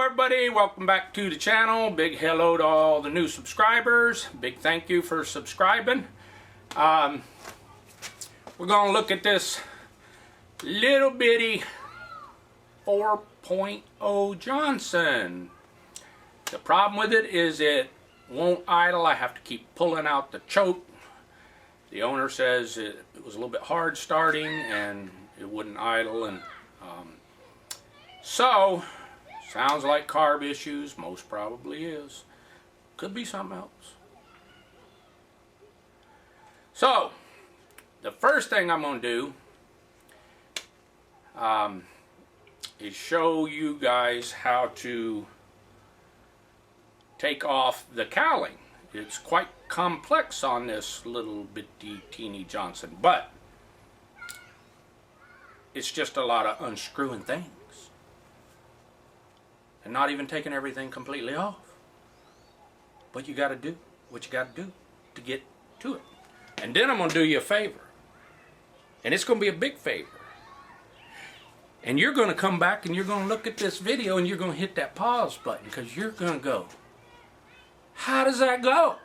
everybody, welcome back to the channel. Big hello to all the new subscribers. Big thank you for subscribing. We're going to look at this little bitty 4.0 Johnson. The problem with it is it won't idle. I have to keep pulling out the choke. The owner says it was a little bit hard starting and it wouldn't idle, and so sounds like carb issues. Most probably is. Could be something else. So the first thing I'm going to do is show you guys how to take off the cowling. It's quite complex on this little bitty teeny Johnson, but it's just a lot of unscrewing things and not even taking everything completely off. But you got to do what you got to do to get to it. And then I'm going to do you a favor, and it's going to be a big favor. And you're going to come back and you're going to look at this video and you're going to hit that pause button, because you're going to go, how does that go?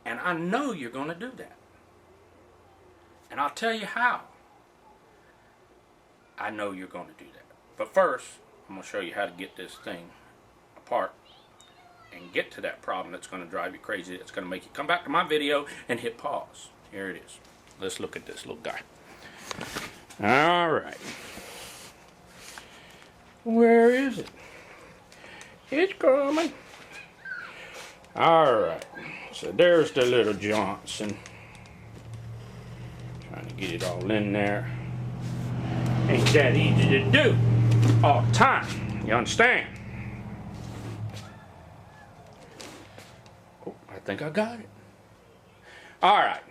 And I know you're going to do that. And I'll tell you how I know you're going to do that. But first, I'm going to show you how to get this thing apart and get to that problem that's going to drive you crazy. It's going to make you come back to my video and hit pause. Here it is. Let's look at this little guy. All right. Where is it? It's coming. All right. So there's the little Johnson. Trying to get it all in there. Ain't that easy to do all the time. You understand? Oh, I think I got it. All right.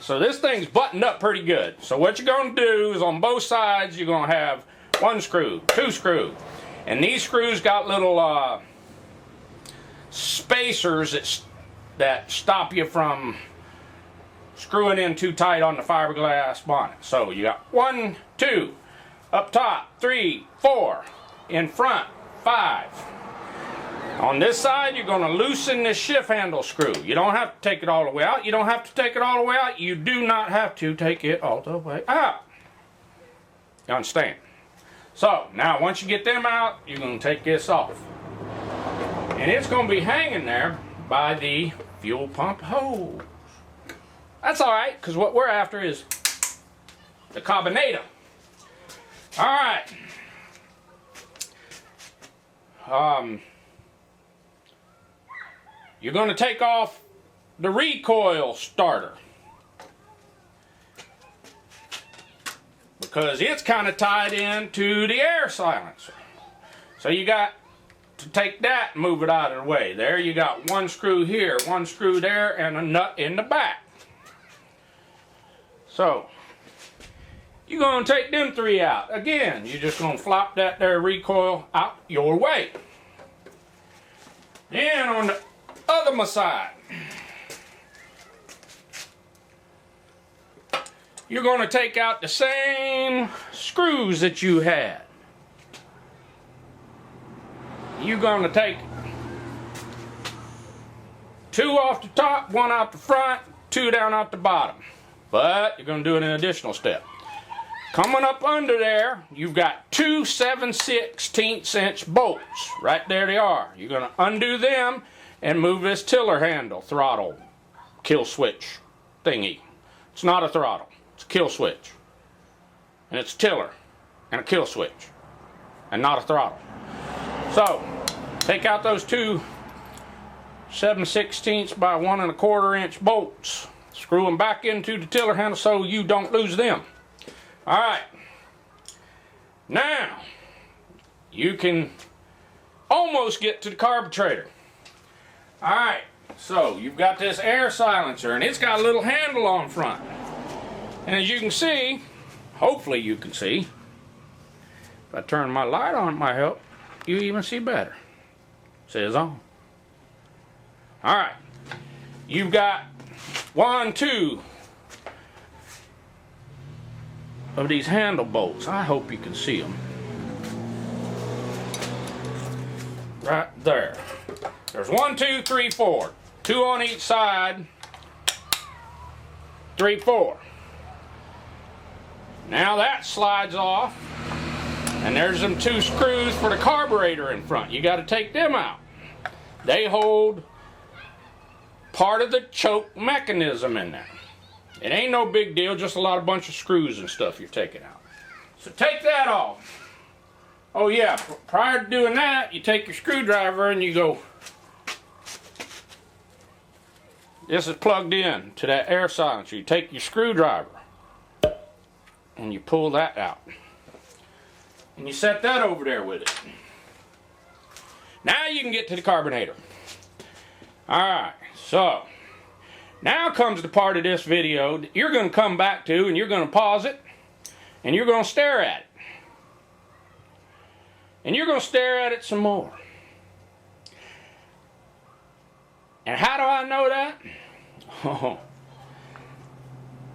So this thing's buttoned up pretty good. So what you're going to do is on both sides you're going to have one screw, two screws. And these screws got little spacers that stop you from screwing in too tight on the fiberglass bonnet. So you got 1, 2, up top, 3, 4, in front, 5. On this side, you're going to loosen this shift handle screw. You don't have to take it all the way out. You don't have to take it all the way out. You do not have to take it all the way out. You understand? So now once you get them out, you're going to take this off. And it's going to be hanging there by the fuel pump hose. That's alright, because what we're after is the carburetor. Alright. You're going to take off the recoil starter, because it's kind of tied into the air silencer. So you got to take that and move it out of the way. There you got one screw here, one screw there, and a nut in the back. So you're going to take them 3 out. Again, you're just going to flop that there recoil out your way. Then on the other side, you're going to take out the same screws that you had. You're going to take 2 off the top, 1 out the front, 2 down out the bottom. But you're going to do an additional step. Coming up under there, you've got 2 7/16" bolts. Right there they are. You're going to undo them and move this tiller handle, throttle, kill switch thingy. It's not a throttle. It's a kill switch. And it's a tiller and a kill switch. And not a throttle. So, take out those 2 7/16" by 1 1/4" bolts. Screw them back into the tiller handle so you don't lose them. Alright. Now, you can almost get to the carburetor. Alright, so you've got this air silencer, and it's got a little handle on front. And as you can see, hopefully you can see, if I turn my light on, it might help you even see better. It says on. Alright, you've got 1, 2, of these handle bolts. I hope you can see them. Right there. There's 1, 2, 3, 4. 2 on each side. 3, 4. Now that slides off. And there's them 2 screws for the carburetor in front. You got to take them out. They hold part of the choke mechanism in there. It ain't no big deal, just a bunch of screws and stuff you're taking out. So take that off. Oh yeah, prior to doing that, you take your screwdriver and you go, this is plugged in to that air silencer. You take your screwdriver and you pull that out. And you set that over there with it. Now you can get to the carburetor. Alright, so now comes the part of this video that you're going to come back to, and you're going to pause it and you're going to stare at it. And you're going to stare at it some more. And how do I know that? Oh,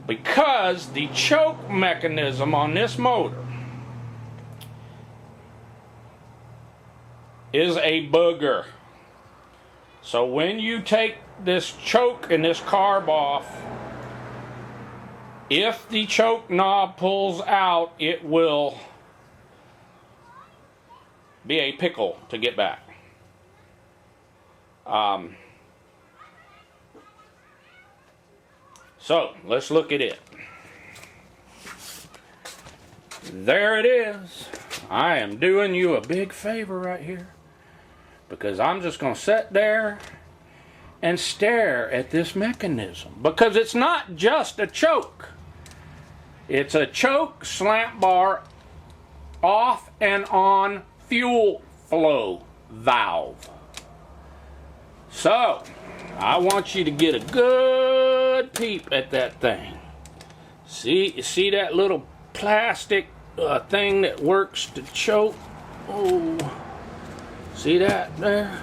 because the choke mechanism on this motor is a booger. So when you take this choke and this carb off, if the choke knob pulls out, it will be a pickle to get back. So let's look at it. There it is. I am doing you a big favor right here, because I'm just going to sit there and stare at this mechanism, because it's not just a choke. It's a choke slant bar off and on fuel flow valve. So I want you to get a good peep at that thing. See that little plastic thing that works to choke? Oh, see that there?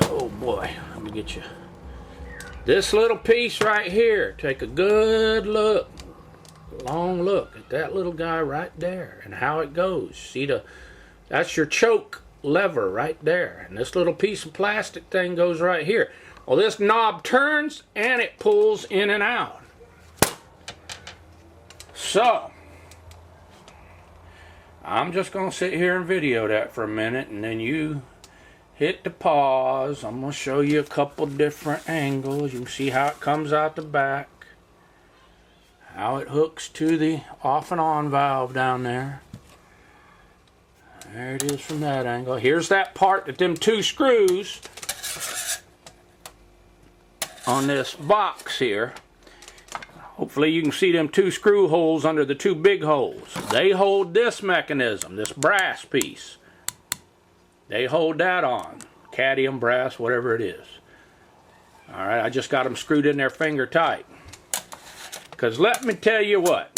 Oh boy, let me get you. This little piece right here, take a good look, long look at that little guy right there and how it goes. See that's your choke lever right there, and this little piece of plastic thing goes right here. Well, this knob turns and it pulls in and out. So I'm just going to sit here and video that for a minute, and then you hit the pause. I'm going to show you a couple different angles. You can see how it comes out the back, how it hooks to the off and on valve down there. There it is from that angle. Here's that part that them 2 screws on this box here. Hopefully you can see them 2 screw holes under the 2 big holes. They hold this mechanism, this brass piece. They hold that on. Cadmium, brass, whatever it is. Alright, I just got them screwed in there finger tight. Because let me tell you what.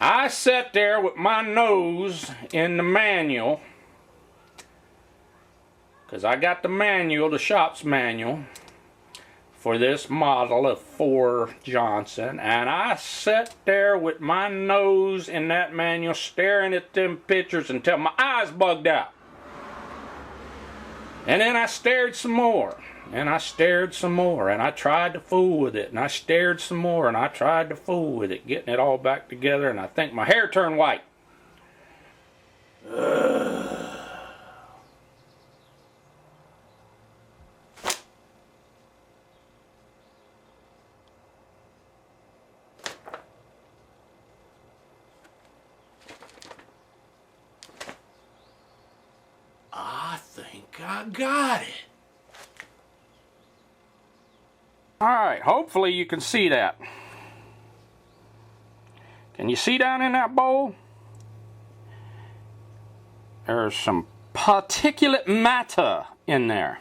I sat there with my nose in the manual, because I got the manual, the shop's manual, for this model of 4 Johnson, and I sat there with my nose in that manual staring at them pictures until my eyes bugged out. And then I stared some more, and I stared some more, and I tried to fool with it, and I stared some more, and I tried to fool with it, getting it all back together, and I think my hair turned white. I think I got it. Alright, hopefully you can see that. Can you see down in that bowl? There's some particulate matter in there.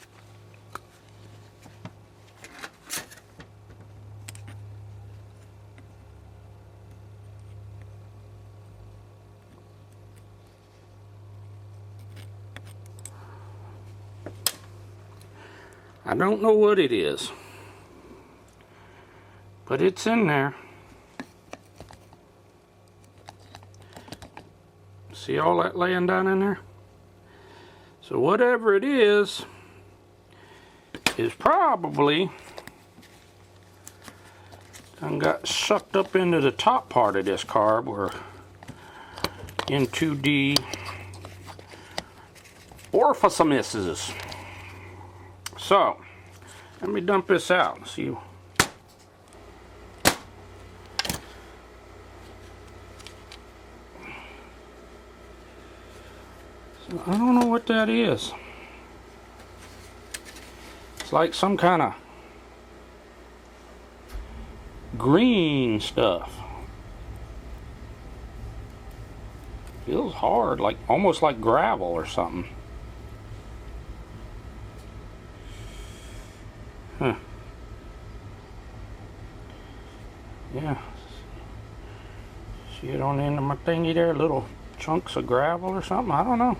I don't know what it is. But it's in there. See all that laying down in there? So whatever it is probably and got sucked up into the top part of this carb, or into the orifices. So let me dump this out and see. So I don't know what that is. It's like some kind of green stuff. Feels hard, like almost like gravel or something. Huh. Yeah. See it on the end of my thingy there, little chunks of gravel or something, I don't know.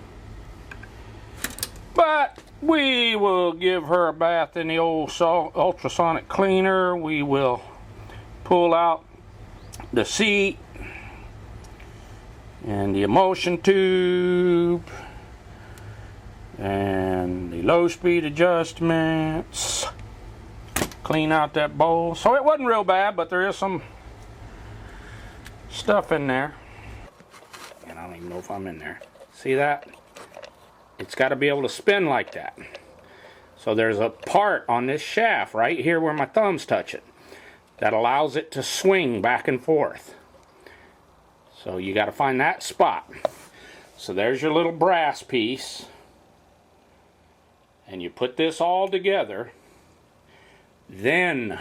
But we will give her a bath in the old ultrasonic cleaner. We will pull out the seat and the emulsion tube and the low speed adjustments. Clean out that bowl. So it wasn't real bad, but there is some stuff in there. And I don't even know if I'm in there. See that? It's got to be able to spin like that. So there's a part on this shaft right here where my thumbs touch it that allows it to swing back and forth. So you got to find that spot. So there's your little brass piece. And you put this all together. Then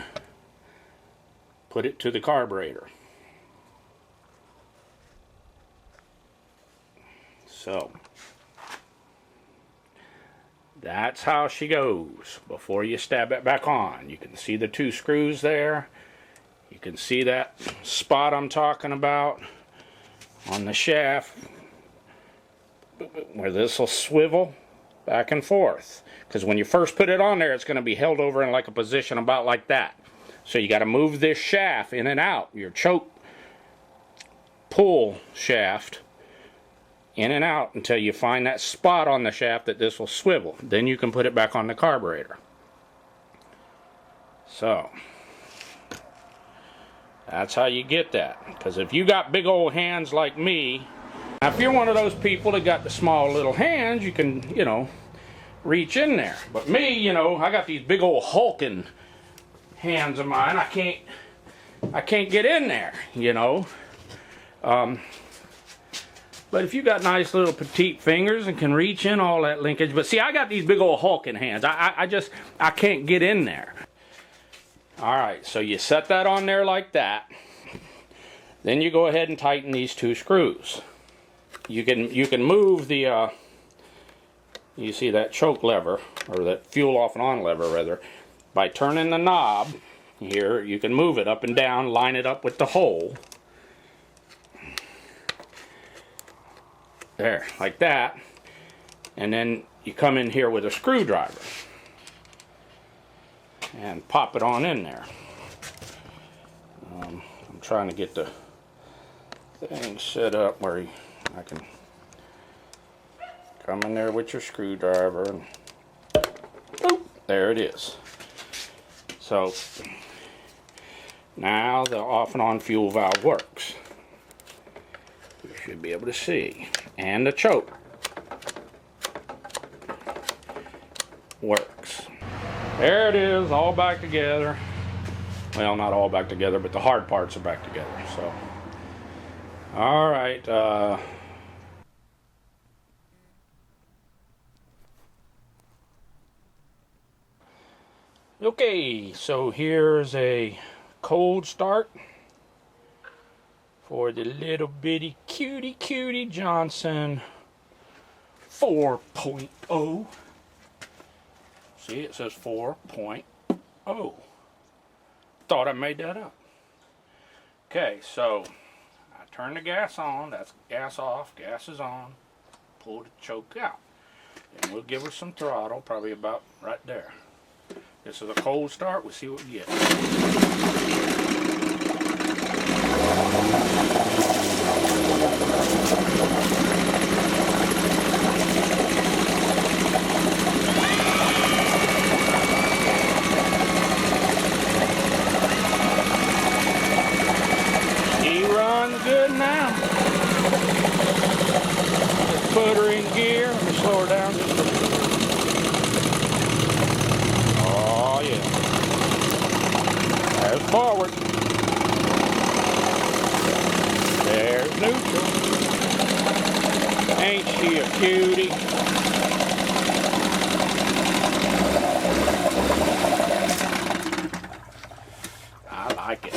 put it to the carburetor. So that's how she goes before you stab it back on. You can see the 2 screws there. You can see that spot I'm talking about on the shaft where this will swivel back and forth. Because when you first put it on there, it's going to be held over in like a position about like that. So you got to move this shaft in and out, your choke pull shaft, in and out until you find that spot on the shaft that this will swivel. Then you can put it back on the carburetor. So that's how you get that. Because if you got big old hands like me, now if you're one of those people that got the small little hands, you can, you know, reach in there. But me, you know, I got these big old hulking hands of mine. I can't get in there, you know. But if you got nice little petite fingers and can reach in all that linkage, but see, I got these big old hulking hands. I can't get in there. All right, so you set that on there like that. Then you go ahead and tighten these 2 screws. You can move the you see that choke lever, or that fuel off and on lever rather, by turning the knob here. You can move it up and down, line it up with the hole. There, like that. And then you come in here with a screwdriver and pop it on in there. I'm trying to get the thing set up where I can come in there with your screwdriver and boop, there it is. So now the off and on fuel valve works. You should be able to see. And the choke works. There it is, all back together. Well, not all back together, but the hard parts are back together. So, all right. Okay, so here's a cold start for the little bitty cutie Johnson 4.0. See, it says 4.0. Thought I made that up. Okay, so I turn the gas on. That's gas off. Gas is on. Pull the choke out. And we'll give her some throttle, probably about right there. This is a cold start. We'll see what we get. She runs good now. Let's put her in gear. Let me slow her down just a bit. Oh yeah. There's forward. There's neutral. Ain't she a cutie? I like it.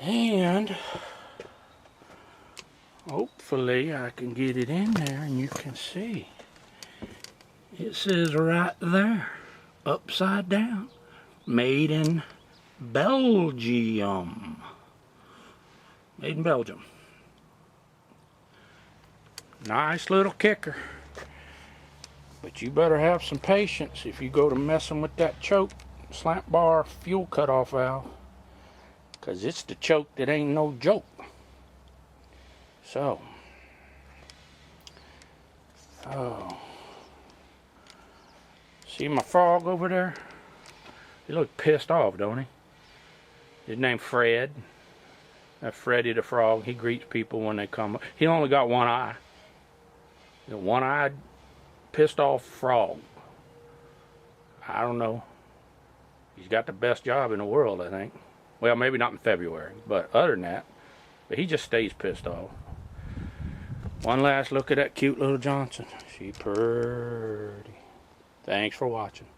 And hopefully I can get it in there and you can see. It says right there, upside down, made in Belgium. Made in Belgium. Nice little kicker. But you better have some patience if you go to messing with that choke slant bar fuel cutoff valve. Because it's the choke that ain't no joke. So. See my frog over there? He looks pissed off, don't he? His name's Fred. That's Freddy the frog. He greets people when they come up. He only got one eye. He's a one-eyed, pissed off frog. I don't know. He's got the best job in the world, I think. Well, maybe not in February, but other than that, but he just stays pissed off. One last look at that cute little Johnson. She pretty. Thanks for watching.